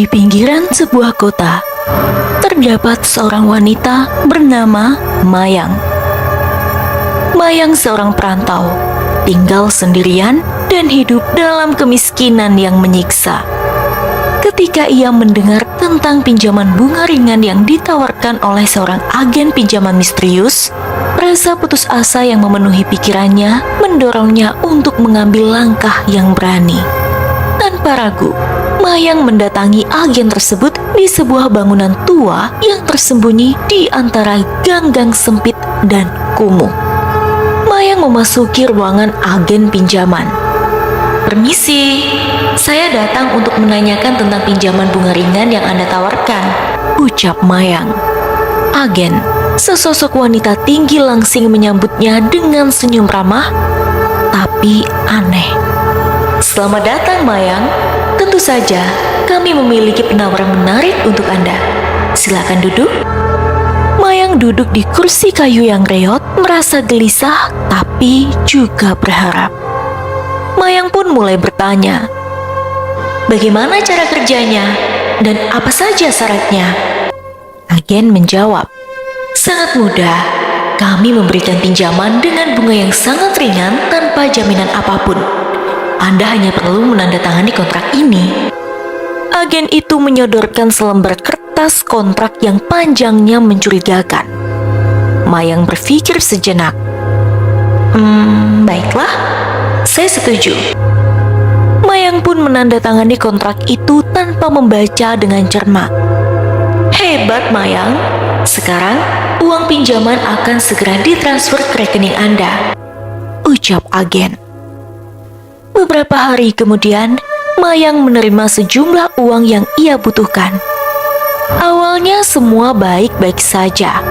Di pinggiran sebuah kota, terdapat seorang wanita bernama Mayang. Mayang seorang perantau, tinggal sendirian dan hidup dalam kemiskinan yang menyiksa. Ketika ia mendengar tentang pinjaman bunga ringan yang ditawarkan oleh seorang agen pinjaman misterius, rasa putus asa yang memenuhi pikirannya mendorongnya untuk mengambil langkah yang berani. Tanpa ragu, Mayang mendatangi agen tersebut di sebuah bangunan tua yang tersembunyi di antara gang-gang sempit dan kumuh. Mayang memasuki ruangan agen pinjaman. "Permisi, saya datang untuk menanyakan tentang pinjaman bunga ringan yang Anda tawarkan," ucap Mayang. Agen, sesosok wanita tinggi langsing menyambutnya dengan senyum ramah, tapi aneh. "Selamat datang, Mayang. Tentu saja, kami memiliki penawaran menarik untuk Anda. Silakan duduk." Mayang duduk di kursi kayu yang reot, merasa gelisah tapi juga berharap. Mayang pun mulai bertanya, "Bagaimana cara kerjanya? Dan apa saja syaratnya?" Agen menjawab, "Sangat mudah. Kami memberikan pinjaman dengan bunga yang sangat ringan tanpa jaminan apapun. Anda hanya perlu menandatangani kontrak ini." Agen itu menyodorkan selembar kertas kontrak yang panjangnya mencurigakan. Mayang berpikir sejenak. Baiklah, saya setuju." Mayang pun menandatangani kontrak itu tanpa membaca dengan cermat. "Hebat, Mayang. Sekarang, uang pinjaman akan segera ditransfer ke rekening Anda," ucap agen. Beberapa hari kemudian, Mayang menerima sejumlah uang yang ia butuhkan. Awalnya semua baik-baik saja,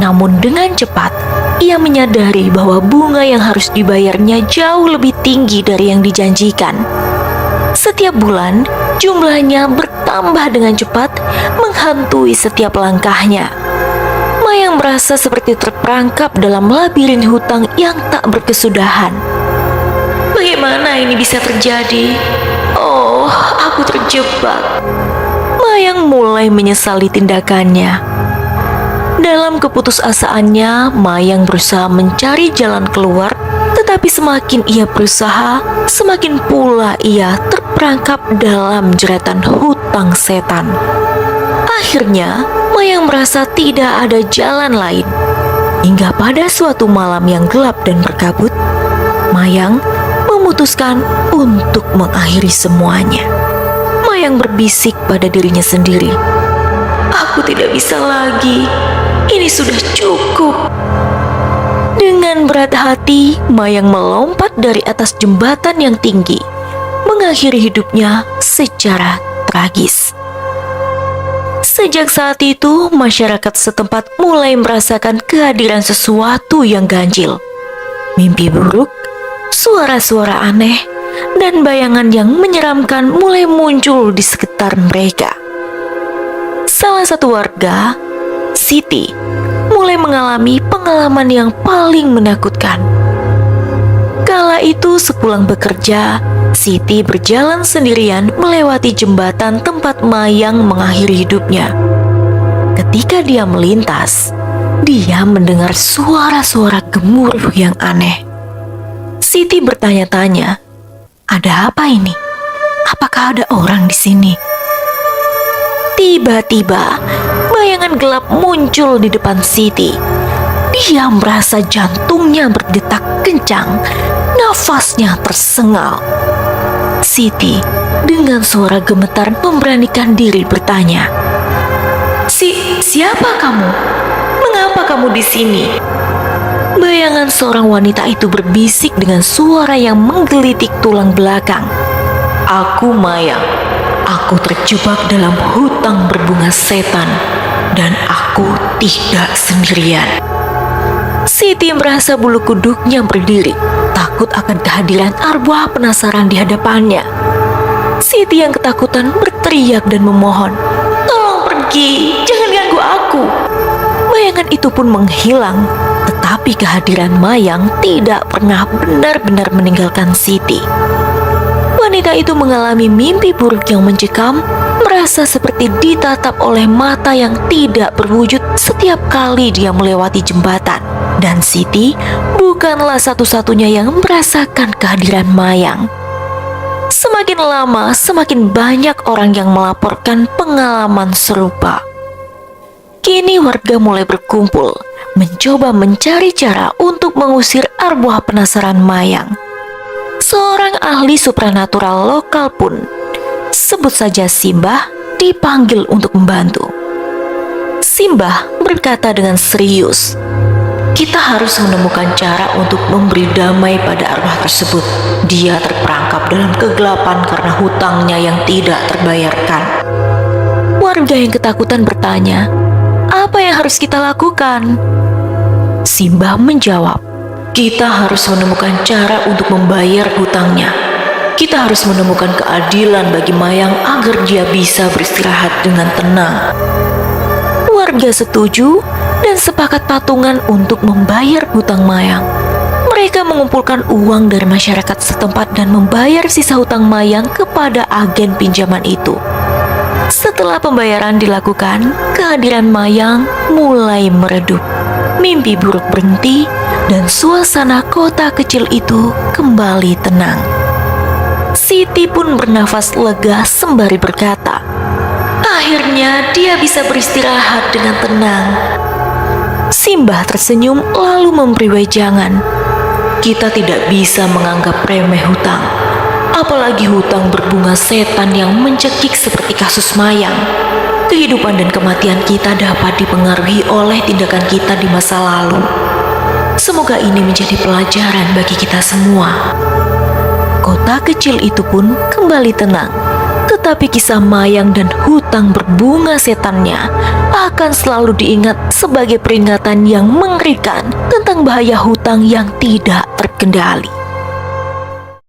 namun dengan cepat ia menyadari bahwa bunga yang harus dibayarnya jauh lebih tinggi dari yang dijanjikan. Setiap bulan, jumlahnya bertambah dengan cepat, menghantui setiap langkahnya. Mayang merasa seperti terperangkap dalam labirin hutang yang tak berkesudahan. Bagaimana ini bisa terjadi? Oh, aku terjebak. Mayang mulai menyesali tindakannya. Dalam keputusasaannya, Mayang berusaha mencari jalan keluar, tetapi semakin ia berusaha, semakin pula ia terperangkap dalam jeratan hutang setan. Akhirnya, Mayang merasa tidak ada jalan lain. Hingga pada suatu malam yang gelap dan berkabut, Mayang memutuskan untuk mengakhiri semuanya. Mayang berbisik pada dirinya sendiri, "Aku tidak bisa lagi. Ini sudah cukup." Dengan berat hati, Mayang melompat dari atas jembatan yang tinggi, mengakhiri hidupnya secara tragis. Sejak saat itu, masyarakat setempat mulai merasakan kehadiran sesuatu yang ganjil. Mimpi buruk, suara-suara aneh, dan bayangan yang menyeramkan mulai muncul di sekitar mereka. Salah satu warga, Siti, mulai mengalami pengalaman yang paling menakutkan. Kala itu sepulang bekerja, Siti berjalan sendirian melewati jembatan tempat Mayang mengakhiri hidupnya. Ketika dia melintas, dia mendengar suara-suara gemuruh yang aneh. Siti bertanya-tanya, "Ada apa ini? Apakah ada orang di sini?" Tiba-tiba, bayangan gelap muncul di depan Siti. Dia merasa jantungnya berdetak kencang, nafasnya tersengal. Siti dengan suara gemetar memberanikan diri bertanya, Siapa kamu? Mengapa kamu di sini?" Bayangan seorang wanita itu berbisik dengan suara yang menggelitik tulang belakang, "Aku Mayang. Aku terjebak dalam hutang berbunga setan, dan aku tidak sendirian." Siti merasa bulu kuduknya berdiri, takut akan kehadiran arwah penasaran di hadapannya. Siti yang ketakutan berteriak dan memohon, "Tolong pergi, jangan ganggu aku." Bayangan itu pun menghilang, tetapi kehadiran Mayang tidak pernah benar-benar meninggalkan Siti. Wanita itu mengalami mimpi buruk yang mencekam, merasa seperti ditatap oleh mata yang tidak berwujud setiap kali dia melewati jembatan. Dan Siti bukanlah satu-satunya yang merasakan kehadiran Mayang. Semakin lama, semakin banyak orang yang melaporkan pengalaman serupa. Kini warga mulai berkumpul, mencoba mencari cara untuk mengusir arwah penasaran Mayang. Seorang ahli supranatural lokal pun, sebut saja Simbah, dipanggil untuk membantu. Simbah berkata dengan serius, "Kita harus menemukan cara untuk memberi damai pada arwah tersebut. Dia terperangkap dalam kegelapan karena hutangnya yang tidak terbayarkan." Warga yang ketakutan bertanya, "Apa yang harus kita lakukan?" Simbah menjawab, "Kita harus menemukan cara untuk membayar hutangnya. Kita harus menemukan keadilan bagi Mayang agar dia bisa beristirahat dengan tenang." Warga setuju dan sepakat patungan untuk membayar hutang Mayang. Mereka mengumpulkan uang dari masyarakat setempat dan membayar sisa hutang Mayang kepada agen pinjaman itu. Setelah pembayaran dilakukan, kehadiran Mayang mulai meredup. Mimpi buruk berhenti dan suasana kota kecil itu kembali tenang. Siti pun bernafas lega sembari berkata, "Akhirnya dia bisa beristirahat dengan tenang." Simbah tersenyum lalu memberi wejangan, "Kita tidak bisa menganggap remeh hutang, apalagi hutang berbunga setan yang mencekik seperti kasus Mayang. Kehidupan dan kematian kita dapat dipengaruhi oleh tindakan kita di masa lalu. Semoga ini menjadi pelajaran bagi kita semua." Kota kecil itu pun kembali tenang, tetapi kisah Mayang dan hutang berbunga setannya akan selalu diingat sebagai peringatan yang mengerikan tentang bahaya hutang yang tidak terkendali.